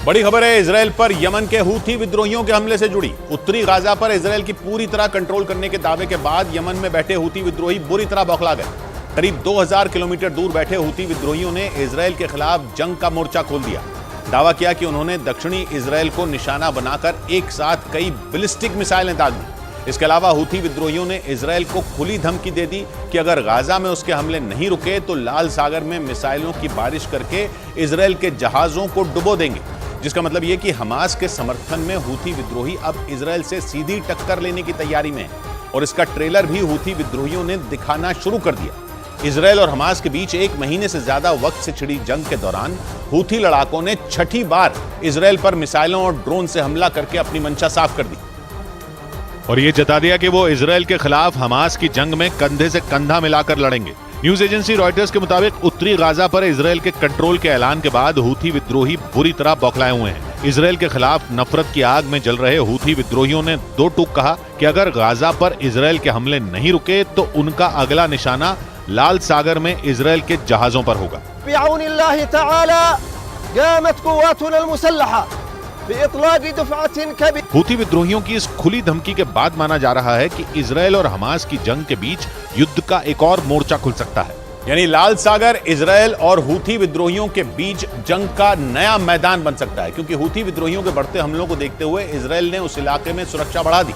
बड़ी खबर है इजराइल पर यमन के हूथी विद्रोहियों के हमले से जुड़ी। उत्तरी गाजा पर इजराइल की पूरी तरह कंट्रोल करने के दावे के बाद यमन में बैठे हूथी विद्रोही बुरी तरह बौखला गए। करीब 2000 किलोमीटर दूर बैठे हूथी विद्रोहियों ने इजराइल के खिलाफ जंग का मोर्चा खोल दिया। दावा किया कि उन्होंने दक्षिणी इजराइल को निशाना बनाकर एक साथ कई बैलिस्टिक मिसाइलें दाग दी। इसके अलावा हूथी विद्रोहियों ने इजराइल को खुली धमकी दे दी कि अगर गाजा में उसके हमले नहीं रुके तो लाल सागर में मिसाइलों की बारिश करके इजराइल के जहाजों को डुबो देंगे। जिसका मतलब यह कि हमास के समर्थन में हूथी विद्रोही अब इजराइल से सीधी टक्कर लेने की तैयारी में है और इसका ट्रेलर भी हूथी विद्रोहियों ने दिखाना शुरू कर दिया। इजराइल और हमास के बीच 1 महीने से ज्यादा वक्त से छिड़ी जंग के दौरान हूथी लड़ाकों ने छठी बार इजराइल पर मिसाइलों और ड्रोन से हमला करके अपनी मंशा साफ कर दी और ये जता दिया कि वो इजराइल के खिलाफ हमास की जंग में कंधे से कंधा मिलाकर लड़ेंगे। न्यूज एजेंसी रॉयटर्स के मुताबिक उत्तरी गाजा पर इजराइल के कंट्रोल के ऐलान के बाद हूथी विद्रोही बुरी तरह बौखलाए हुए हैं। इजराइल के खिलाफ नफरत की आग में जल रहे हूथी विद्रोहियों ने दो टूक कहा कि अगर गाजा पर इजराइल के हमले नहीं रुके तो उनका अगला निशाना लाल सागर में इजराइल के जहाजों पर होगा। हूथी विद्रोहियों की इस खुली धमकी के बाद माना जा रहा है कि इजराइल और हमास की जंग के बीच युद्ध का एक और मोर्चा खुल सकता है। यानी लाल सागर इजराइल और हूथी विद्रोहियों के बीच जंग का नया मैदान बन सकता है, क्योंकि हूथी विद्रोहियों के बढ़ते हमलों को देखते हुए इजराइल ने उस इलाके में सुरक्षा बढ़ा दी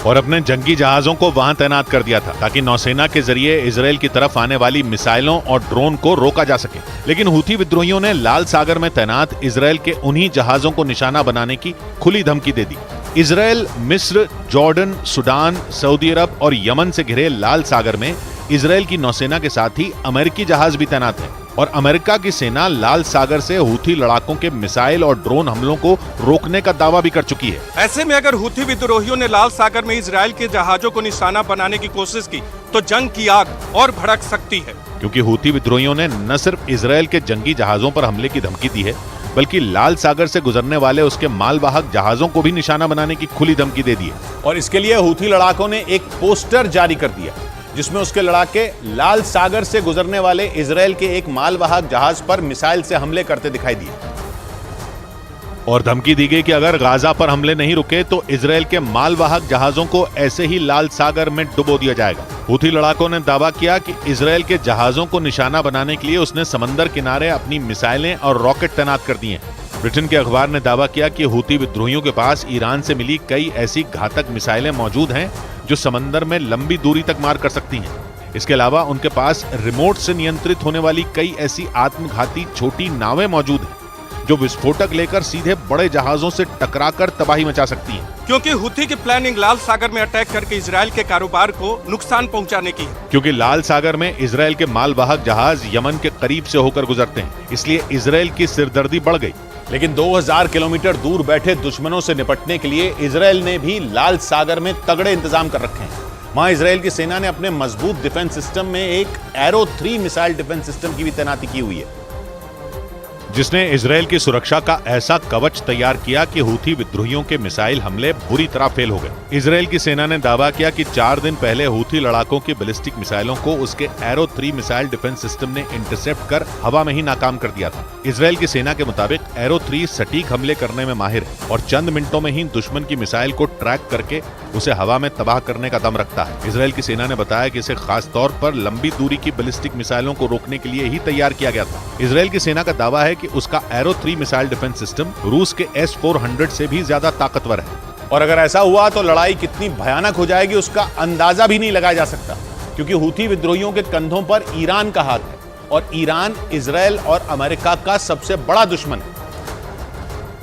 और अपने जंगी जहाजों को वहां तैनात कर दिया था ताकि नौसेना के जरिए इजराइल की तरफ आने वाली मिसाइलों और ड्रोन को रोका जा सके। लेकिन हूथी विद्रोहियों ने लाल सागर में तैनात इजराइल के उन्हीं जहाजों को निशाना बनाने की खुली धमकी दे दी। इजराइल, मिस्र, जॉर्डन, सूडान, सऊदी अरब और यमन से घिरे लाल सागर में इजराइल की नौसेना के साथ ही अमेरिकी जहाज भी तैनात हैं और अमेरिका की सेना लाल सागर से हूथी लड़ाकों के मिसाइल और ड्रोन हमलों को रोकने का दावा भी कर चुकी है। ऐसे में अगर हूथी विद्रोहियों ने लाल सागर में इजराइल के जहाजों को निशाना बनाने की कोशिश की तो जंग की आग और भड़क सकती है, क्योंकि हूथी विद्रोहियों ने न सिर्फ इजराइल के जंगी जहाजों पर हमले की धमकी दी है बल्कि लाल सागर से गुजरने वाले उसके मालवाहक जहाजों को भी निशाना बनाने की खुली धमकी दे दी है। और इसके लिए हूथी लड़ाकों ने एक पोस्टर जारी कर दिया जिसमें उसके लड़ाके लाल सागर से गुजरने वाले इजराइल के एक मालवाहक जहाज पर मिसाइल से हमले करते दिखाई दिए और धमकी दी गई कि अगर गाजा पर हमले नहीं रुके तो इजराइल के मालवाहक जहाजों को ऐसे ही लाल सागर में डुबो दिया जाएगा। हूथी लड़ाकों ने दावा किया कि इजराइल के जहाजों को निशाना बनाने के लिए उसने समंदर किनारे अपनी मिसाइलें और रॉकेट तैनात कर दिए हैं। ब्रिटेन के अखबार ने दावा किया कि हूथी विद्रोहियों के पास ईरान से मिली कई ऐसी घातक मिसाइलें मौजूद हैं जो समंदर में लंबी दूरी तक मार कर सकती हैं। इसके अलावा उनके पास रिमोट से नियंत्रित होने वाली कई ऐसी आत्मघाती छोटी नावें मौजूद हैं जो विस्फोटक लेकर सीधे बड़े जहाजों से टकराकर तबाही मचा सकती हैं। क्योंकि हूथी की प्लानिंग लाल सागर में अटैक करके इजराइल के कारोबार को नुकसान पहुंचाने की है। क्योंकि लाल सागर में इजराइल के मालवाहक जहाज यमन के करीब से होकर गुजरते हैं, इसलिए इजराइल की सिरदर्दी बढ़ गई। लेकिन 2000 किलोमीटर दूर बैठे दुश्मनों से निपटने के लिए इजराइल ने भी लाल सागर में तगड़े इंतजाम कर रखे हैं। वहां इजराइल की सेना ने अपने मजबूत डिफेंस सिस्टम में एक एरो 3 मिसाइल डिफेंस सिस्टम की भी तैनाती की हुई है, जिसने इजराइल की सुरक्षा का ऐसा कवच तैयार किया कि हूथी विद्रोहियों के मिसाइल हमले बुरी तरह फेल हो गए। इजराइल की सेना ने दावा किया कि 4 दिन पहले हूथी लड़ाकों की बैलिस्टिक मिसाइलों को उसके एरो 3 मिसाइल डिफेंस सिस्टम ने इंटरसेप्ट कर हवा में ही नाकाम कर दिया था। इजराइल की सेना के मुताबिक एरो 3 सटीक हमले करने में माहिर है और चंद मिनटों में ही दुश्मन की मिसाइल को ट्रैक करके उसे हवा में तबाह करने का दम रखता है। इजराइल की सेना ने बताया कि इसे खास तौर पर लंबी दूरी की बैलिस्टिक मिसाइलों को रोकने के लिए ही तैयार किया गया था। इजराइल की सेना का दावा है कि उसका एरो 3 मिसाइल डिफेंस सिस्टम रूस के S-400 से भी ज्यादा ताकतवर है और अगर ऐसा हुआ तो लड़ाई कितनी भयानक हो जाएगी उसका अंदाजा भी नहीं लगाया जा सकता, क्योंकि हूथी विद्रोहियों के कंधों पर ईरान का हाथ है और ईरान इजराइल और अमेरिका का सबसे बड़ा दुश्मन है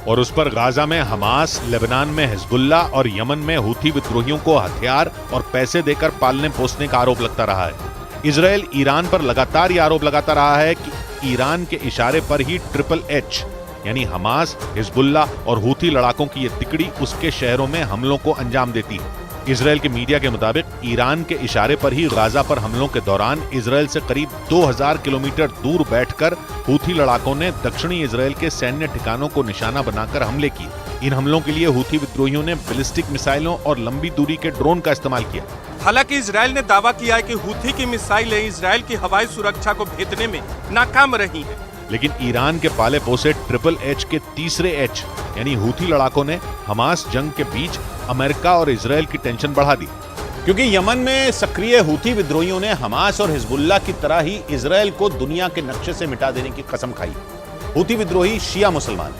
और उस पर गाजा में हमास, लेबनान में हिजबुल्ला और यमन में हूथी विद्रोहियों को हथियार और पैसे देकर पालने पोसने का आरोप लगता रहा है। इजराइल ईरान पर लगातार ये आरोप लगाता रहा है कि ईरान के इशारे पर ही HHH यानी हमास, हिजबुल्ला और हूथी लड़ाकों की ये तिकड़ी उसके शहरों में हमलों को अंजाम देती है। इजराइल के मीडिया के मुताबिक ईरान के इशारे पर ही गाजा पर हमलों के दौरान इजराइल से करीब 2000 किलोमीटर दूर बैठकर हूथी लड़ाकों ने दक्षिणी इजराइल के सैन्य ठिकानों को निशाना बनाकर हमले किए। इन हमलों के लिए हूथी विद्रोहियों ने बैलिस्टिक मिसाइलों और लंबी दूरी के ड्रोन का इस्तेमाल किया। हालांकि इजराइल ने दावा किया है कि हूथी की मिसाइलें इजराइल की हवाई सुरक्षा को भेदने में नाकाम रही हैं। लेकिन ईरान के पाले पोसे ट्रिपल एच के तीसरे एच यानी हूथी लड़ाकों ने हमास जंग के बीच अमेरिका और इजराइल की टेंशन बढ़ा दी। क्योंकि यमन में सक्रिय हूथी विद्रोहियों ने हमास और हिजबुल्लाह की तरह ही इजराइल को दुनिया के नक्शे से मिटा देने की कसम खाई। हूथी विद्रोही शिया मुसलमान,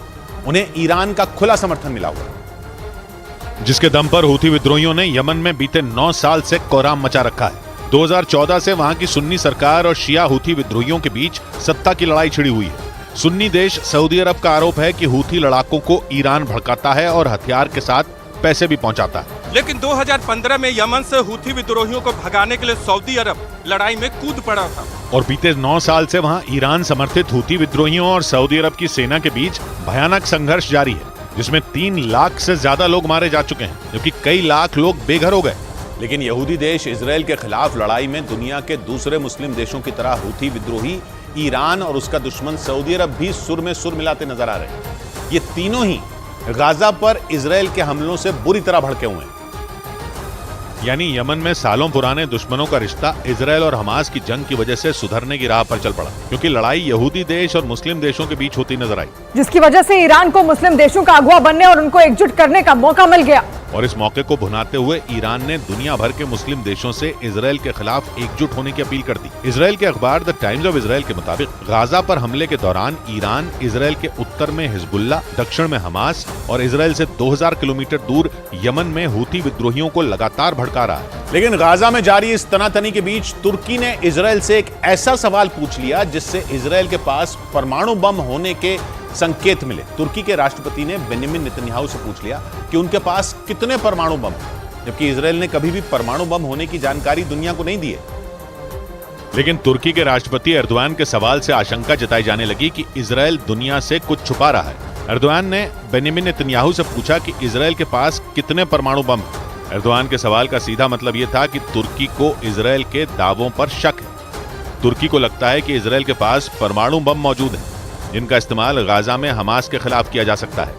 उन्हें ईरान का खुला समर्थन मिला हुआ, जिसके दम पर हूथी विद्रोहियों ने यमन में बीते 9 साल से कोहराम मचा रखा है। 2014 से वहां की सुन्नी सरकार और शिया हूथी विद्रोहियों के बीच सत्ता की लड़ाई छिड़ी हुई है। सुन्नी देश सऊदी अरब का आरोप है कि हूथी लड़ाकों को ईरान भड़काता है और हथियार के साथ पैसे भी पहुंचाता है। लेकिन 2015 में यमन से हूथी विद्रोहियों को भगाने के लिए सऊदी अरब लड़ाई में कूद पड़ा था और बीते 9 साल से वहां ईरान समर्थित हूथी विद्रोहियों और सऊदी अरब की सेना के बीच भयानक संघर्ष जारी है, जिसमें 3 लाख से ज्यादा लोग मारे जा चुके हैं, जबकि कई लाख लोग बेघर हो गए। लेकिन यहूदी देश इजराइल के खिलाफ लड़ाई में दुनिया के दूसरे मुस्लिम देशों की तरह हूथी विद्रोही ईरान और उसका दुश्मन सऊदी अरब भी सुर में सुर मिलाते नजर आ रहे हैं। ये तीनों ही गाजा पर इजराइल के हमलों से बुरी तरह भड़के हुए हैं। यानी यमन में सालों पुराने दुश्मनों का रिश्ता इजराइल और हमास की जंग की वजह से सुधरने की राह पर चल पड़ा, क्योंकि लड़ाई यहूदी देश और मुस्लिम देशों के बीच होती नजर आई, जिसकी वजह से ईरान को मुस्लिम देशों का अगुवा बनने और उनको एकजुट करने का मौका मिल गया। और इस मौके को भुनाते हुए ईरान ने दुनिया भर के मुस्लिम देशों से इजराइल के खिलाफ एकजुट होने की अपील कर दी। इजराइल के अखबार द टाइम्स ऑफ इजराइल के मुताबिक गाजा पर हमले के दौरान ईरान इजराइल के उत्तर में हिजबुल्लाह, दक्षिण में हमास और इजराइल से 2000 किलोमीटर दूर यमन में हूथी विद्रोहियों को लगातार भड़का रहा है। लेकिन गाजा में जारी इस तनातनी के बीच तुर्की ने इजराइल से एक ऐसा सवाल पूछ लिया जिससे इजराइल के पास परमाणु बम होने के संकेत मिले। तुर्की के राष्ट्रपति ने बेंजामिन नेतन्याहू से पूछ लिया कि उनके पास कितने परमाणु बम हैं, जबकि इजराइल ने कभी भी परमाणु बम होने की जानकारी दुनिया को नहीं दी है। लेकिन तुर्की के राष्ट्रपति एर्दोआन के सवाल से आशंका जताई जाने लगी कि इजराइल दुनिया से कुछ छुपा रहा है। एर्दोआन ने बेंजामिन नेतन्याहू से पूछा कि इजराइल के पास कितने परमाणु बम हैं। एर्दोआन के सवाल का सीधा मतलब यह था कि तुर्की को इजराइल के दावों पर शक है। तुर्की को लगता है कि इजराइल के पास परमाणु बम मौजूद हैं, जिनका इस्तेमाल गाजा में हमास के खिलाफ किया जा सकता है।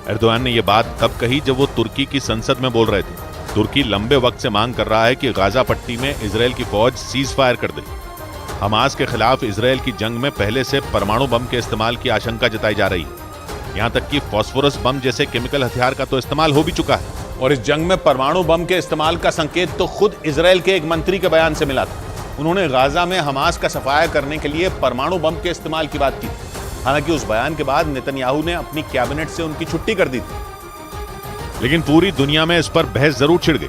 एर्दोआन ने यह बात तब कही जब वो तुर्की की संसद में बोल रहे थे। तुर्की लंबे वक्त से मांग कर रहा है कि गाजा पट्टी में इजराइल की फौज सीज फायर कर दे। हमास के खिलाफ इजराइल की जंग में पहले से परमाणु बम के इस्तेमाल की आशंका जताई जा रही है। यहाँ तक कि फास्फोरस बम जैसे केमिकल हथियार का तो इस्तेमाल हो भी चुका है। और इस जंग में परमाणु बम के इस्तेमाल का संकेत तो खुद इजराइल के एक मंत्री के बयान से मिला था। उन्होंने गाजा में हमास का सफाया करने के लिए परमाणु बम के इस्तेमाल की बात की थी। हालांकि उस बयान के बाद नेतन्याहू ने अपनी कैबिनेट से उनकी छुट्टी कर दी थी। लेकिन पूरी दुनिया में इस पर बहस जरूर छिड़ गई।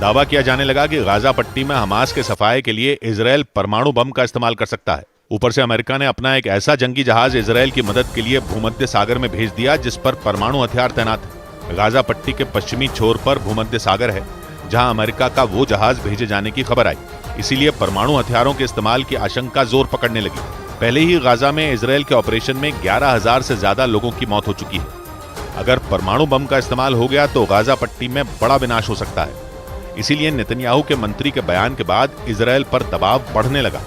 दावा किया जाने लगा कि गाजा पट्टी में हमास के सफाये के लिए इजराइल परमाणु बम का इस्तेमाल कर सकता है। ऊपर से अमेरिका ने अपना एक ऐसा जंगी जहाज इजराइल की मदद के लिए भूमध्य सागर में भेज दिया जिस पर परमाणु हथियार तैनात है। गाजा पट्टी के पश्चिमी छोर पर भूमध्य सागर है, जहां अमेरिका का वो जहाज भेजे जाने की खबर आई। इसीलिए परमाणु हथियारों के इस्तेमाल की आशंका जोर पकड़ने लगी। पहले ही गाजा में इजराइल के ऑपरेशन में 11,000 से ज्यादा लोगों की मौत हो चुकी है। अगर परमाणु बम का इस्तेमाल हो गया तो गाजा पट्टी में बड़ा विनाश हो सकता है। इसीलिए नेतन्याहू के मंत्री के बयान के बाद इजराइल पर दबाव बढ़ने लगा।